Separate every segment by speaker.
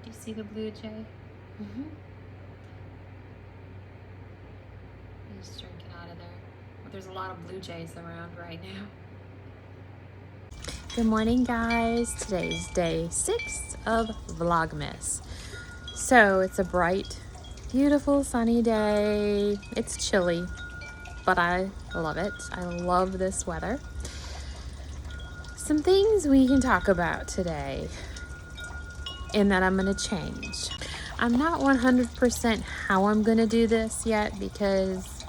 Speaker 1: you see the blue jay? He's drinking out of there. But there's a lot of blue jays around right now. Good morning, guys. Today's day 6 of Vlogmas. So it's a bright, beautiful, sunny day. It's chilly, but I love it. I love this weather. Some things we can talk about today, and that I'm going to change. I'm not 100% how I'm going to do this yet because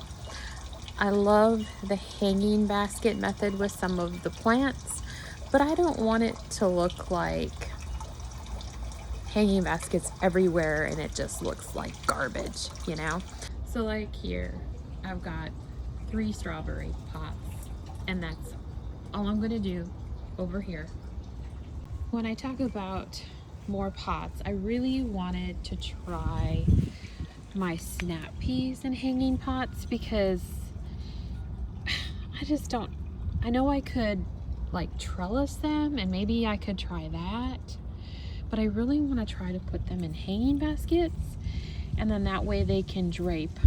Speaker 1: I love the hanging basket method with some of the plants, but I don't want it to look like hanging baskets everywhere and it just looks like garbage, you know? So like here, I've got 3 strawberry pots, and that's all I'm going to do over here. When I talk about more pots, I really wanted to try my snap peas in hanging pots because I just don't, I know I could like trellis them and maybe I could try that, but I really want to try to put them in hanging baskets, and then that way they can drape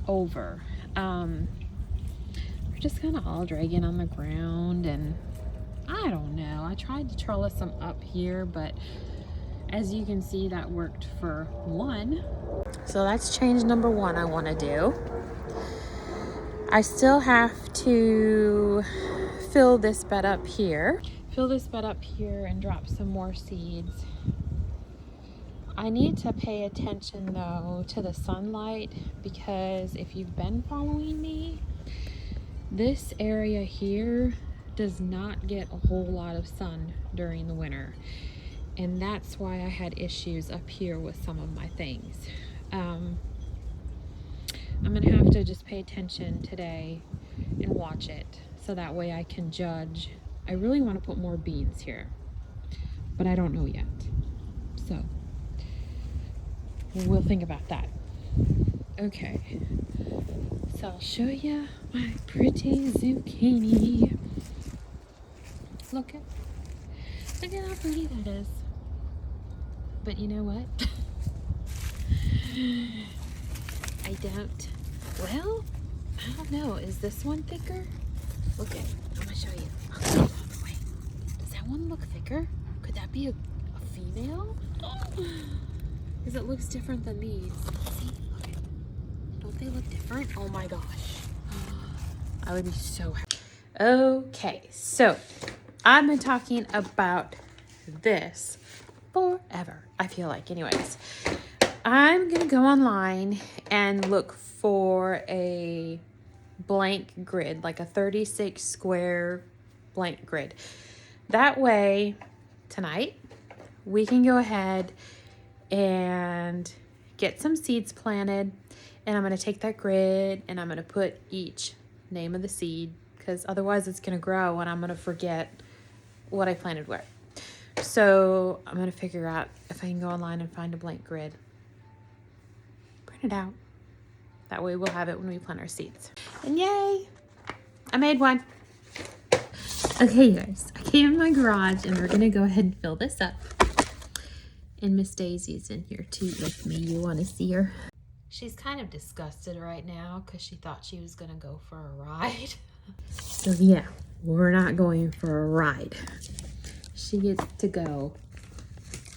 Speaker 1: over. They're just kind of all dragging on the ground, and I don't know. I tried to trellis them up here, but as you can see, that worked for one. So that's change number 1 I want to do. I still have to fill this bed up here. Fill this bed up here and drop some more seeds. I need to pay attention though to the sunlight, because if you've been following me, this area here does not get a whole lot of sun during the winter. And that's why I had issues up here with some of my things. I'm gonna have to just pay attention today and watch it so that way I can judge. I really want to put more beans here, but I don't know yet. So we'll think about that. Okay, so I'll show you my pretty zucchini. Look at how pretty that is. But you know what? I don't know. Is this one thicker? Look at, I'm gonna show you. Oh, wait, does that one look thicker? Could that be a female? Because it looks different than these. See, look at, don't they look different? Oh my gosh. I would be so happy. Okay, so I've been talking about this forever, I feel like. Anyways, I'm gonna go online and look for a blank grid, like a 36 square blank grid. That way tonight we can go ahead and get some seeds planted, and I'm going to take that grid and I'm going to put each name of the seed, because otherwise it's going to grow and I'm going to forget what I planted where. So I'm going to figure out if I can go online and find a blank grid, print it out. That way we'll have it when we plant our seeds. And yay, I made one. Okay, you guys, I came in my garage and we're gonna go ahead and fill this up. And Miss Daisy's in here too with me. You wanna see her? She's kind of disgusted right now because she thought she was gonna go for a ride. So yeah, we're not going for a ride. She gets to go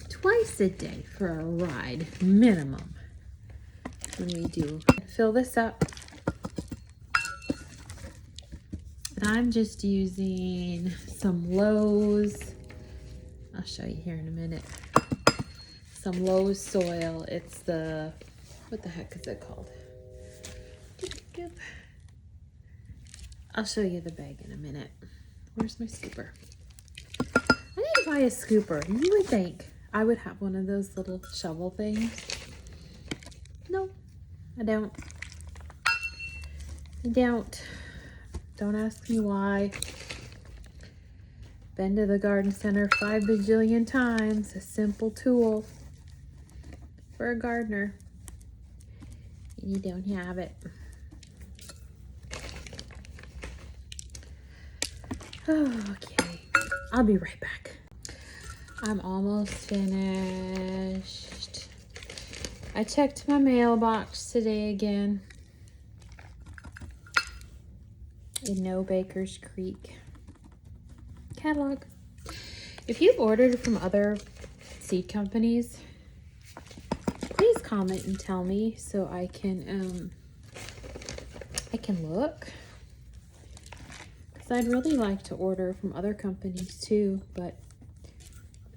Speaker 1: twice a day for a ride, minimum. When we do fill this up, and I'm just using some Lowe's, I'll show you here in a minute, some Lowe's soil. It's the, what the heck is it called? I'll show you the bag in a minute. Where's my scooper? I need to buy a scooper. You would think I would have one of those little shovel things. No, I don't. Don't ask me why. Been to the garden center 5 bajillion times. A simple tool for a gardener. And you don't have it. Okay, I'll be right back. I'm almost finished. I checked my mailbox today again. In No Baker's Creek catalog. If you've ordered from other seed companies, please comment and tell me so I can look. Because I'd really like to order from other companies too, but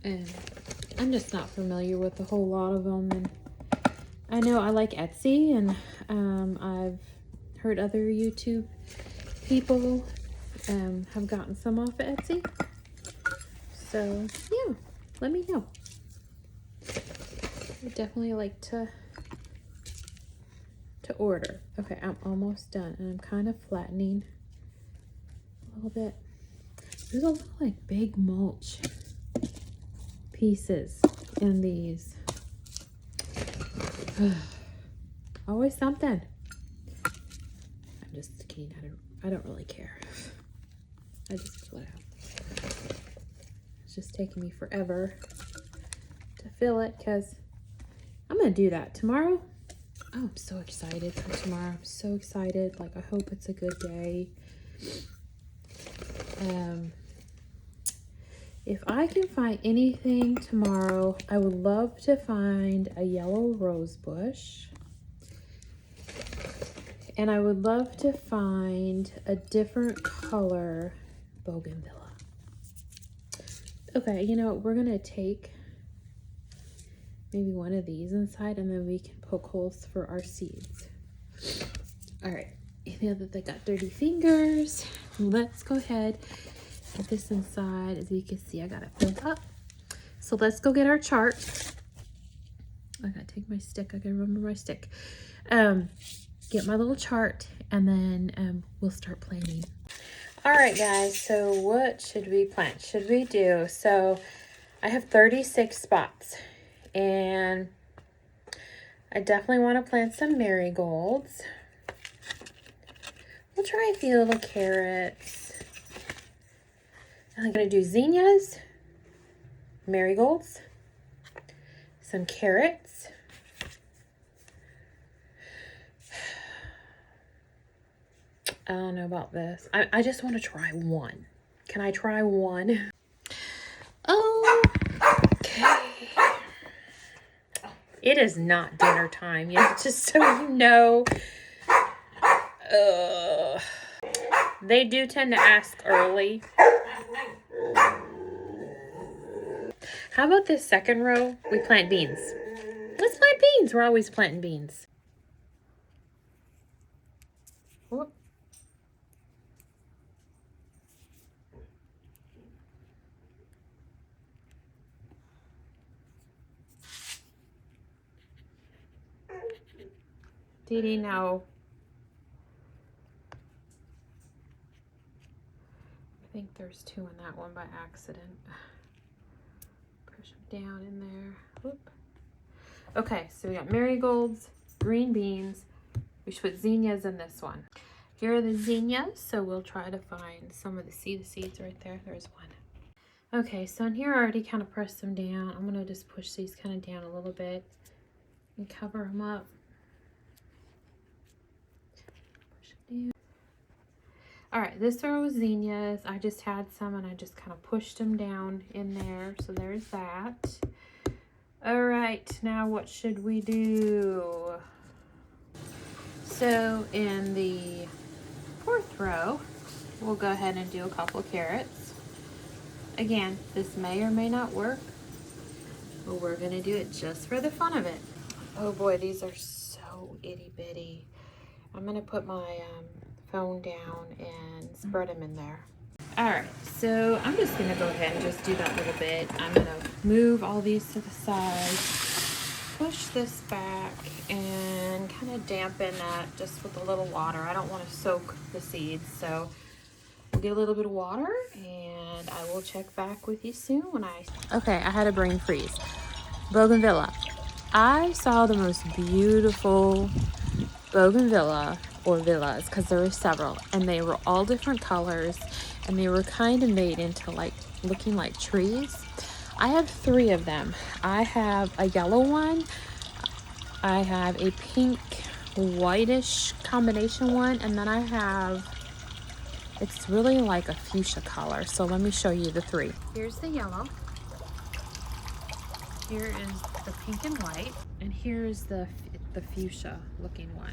Speaker 1: I'm just not familiar with a whole lot of them. And I know I like Etsy, and I've heard other YouTube people have gotten some off of Etsy. So yeah, let me know. I definitely like to order. Okay, I'm almost done, and I'm kind of flattening a little bit. There's a lot of like big mulch pieces in these. Always something. I'm just kidding. I don't really care. I just pull it out. It's just taking me forever to fill it because I'm gonna do that tomorrow. Oh, I'm so excited for tomorrow. I'm so excited. Like, I hope it's a good day. If I can find anything tomorrow, I would love to find a yellow rose bush. And I would love to find a different color bougainvillea. Okay, you know, we're gonna take maybe one of these inside, and then we can poke holes for our seeds. All right, you know that they got dirty fingers. Let's go ahead, put this inside. As you can see, I got it filled up. So let's go get our chart. I gotta take my stick. I gotta remember my stick. Get my little chart, and then we'll start planting. All right, guys, so what should we plant? Should we do? So I have 36 spots, and I definitely want to plant some marigolds. We'll try a few little carrots. I'm going to do zinnias, marigolds, some carrots, I don't know about this. I just want to try one. Can I try one? Okay. It is not dinner time yet, just so you know. They do tend to ask early. How about this second row? We plant beans. Let's plant beans. We're always planting beans. Whoop. Dee Dee, no. I think there's two in that one by accident. Push them down in there. Whoop. Okay, so we got marigolds, green beans. We should put zinnias in this one. Here are the zinnias, so we'll try to find some of the seeds right there. There's one. Okay, so in here I already kind of pressed them down. I'm gonna just push these kind of down a little bit and cover them up. Push them down. All right, this row is zinnias. I just had some and I just kind of pushed them down in there. So there's that. All right, now what should we do? So in the fourth row, we'll go ahead and do a couple carrots. Again, this may or may not work, but we're gonna do it just for the fun of it. Oh boy, these are so itty bitty. I'm gonna put my phone down and spread them in there. All right, so I'm just gonna go ahead and just do that little bit. I'm gonna move all these to the side, push this back, and kind of dampen that just with a little water. I don't want to soak the seeds, so we'll get a little bit of water, and I will check back with you soon when I... Okay, I had a brain freeze. Bougainvillea. I saw the most beautiful bougainvillea, or villas, because there were several, and they were all different colors, and they were kind of made into like looking like trees. I have 3 of them. I have a yellow one, I have a pink whitish combination one, and then I have, it's really like a fuchsia color. So let me show you the 3. Here's the yellow. Here is the pink and white, and here's the fuchsia looking one.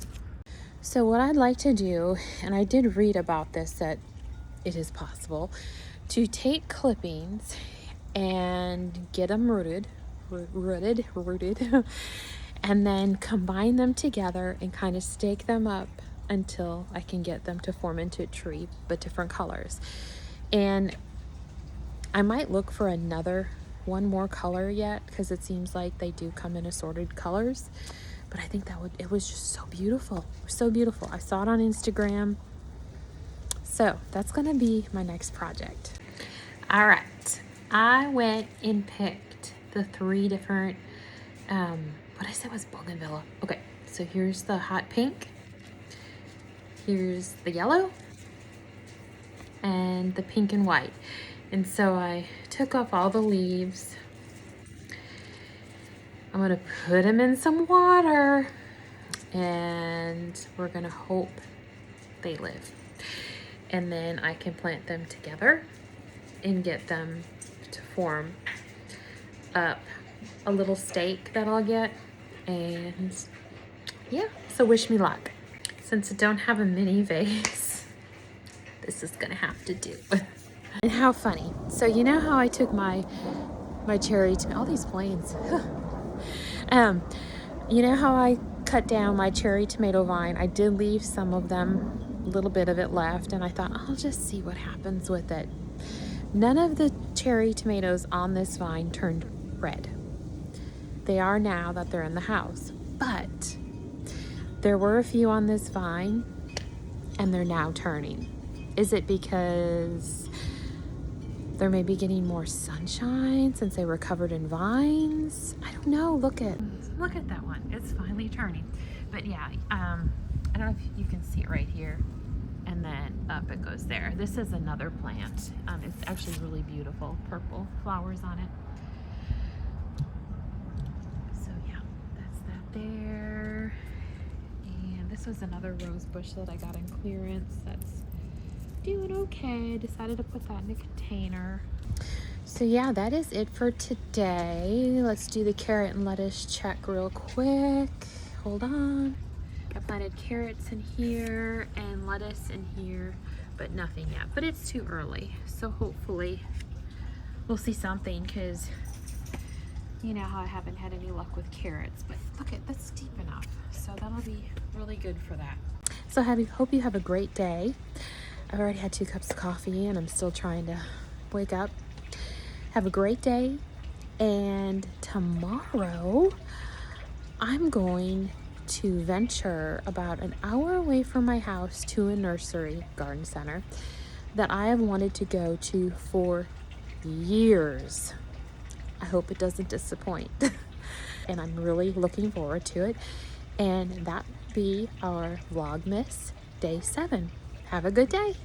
Speaker 1: So what I'd like to do, and I did read about this, that it is possible to take clippings and get them rooted, and then combine them together and kind of stake them up until I can get them to form into a tree, but different colors. And I might look for one more color yet, because it seems like they do come in assorted colors. But I think it was just so beautiful. So beautiful. I saw it on Instagram. So that's gonna be my next project. All right, I went and picked the 3 different, what I said was bougainvillea. Okay, so here's the hot pink, here's the yellow, and the pink and white. And so I took off all the leaves. I'm gonna put them in some water, and we're gonna hope they live. And then I can plant them together and get them to form up a little stake that I'll get. And yeah, so wish me luck. Since I don't have a mini vase, this is gonna have to do. And how funny. So you know how I took my cherry tomato, all these planes. You know how I cut down my cherry tomato vine? I did leave some of them, a little bit of it left, and I thought I'll just see what happens with it. None of the cherry tomatoes on this vine turned red. They are now that they're in the house, but there were a few on this vine and they're now turning. Is it because they're maybe getting more sunshine since they were covered in vines? I don't know. Look at that one. It's finally turning. But yeah, I don't know if you can see it right here. And then up it goes there. This is another plant. It's actually really beautiful. Purple flowers on it. So yeah, that's that there. And this was another rose bush that I got in clearance. That's doing okay. I decided to put that in a container. So yeah, that is it for today. Let's do the carrot and lettuce check real quick. Hold on. I planted carrots in here and lettuce in here, but nothing yet. But it's too early, so hopefully we'll see something, because you know how I haven't had any luck with carrots. But look at that's deep enough, so that'll be really good for that. So hope you have a great day. I've already had 2 cups of coffee and I'm still trying to wake up. Have a great day, and tomorrow I'm going to venture about an hour away from my house to a nursery garden center that I have wanted to go to for years. I hope it doesn't disappoint. And I'm really looking forward to it. And that be our Vlogmas Day 7. Have a good day.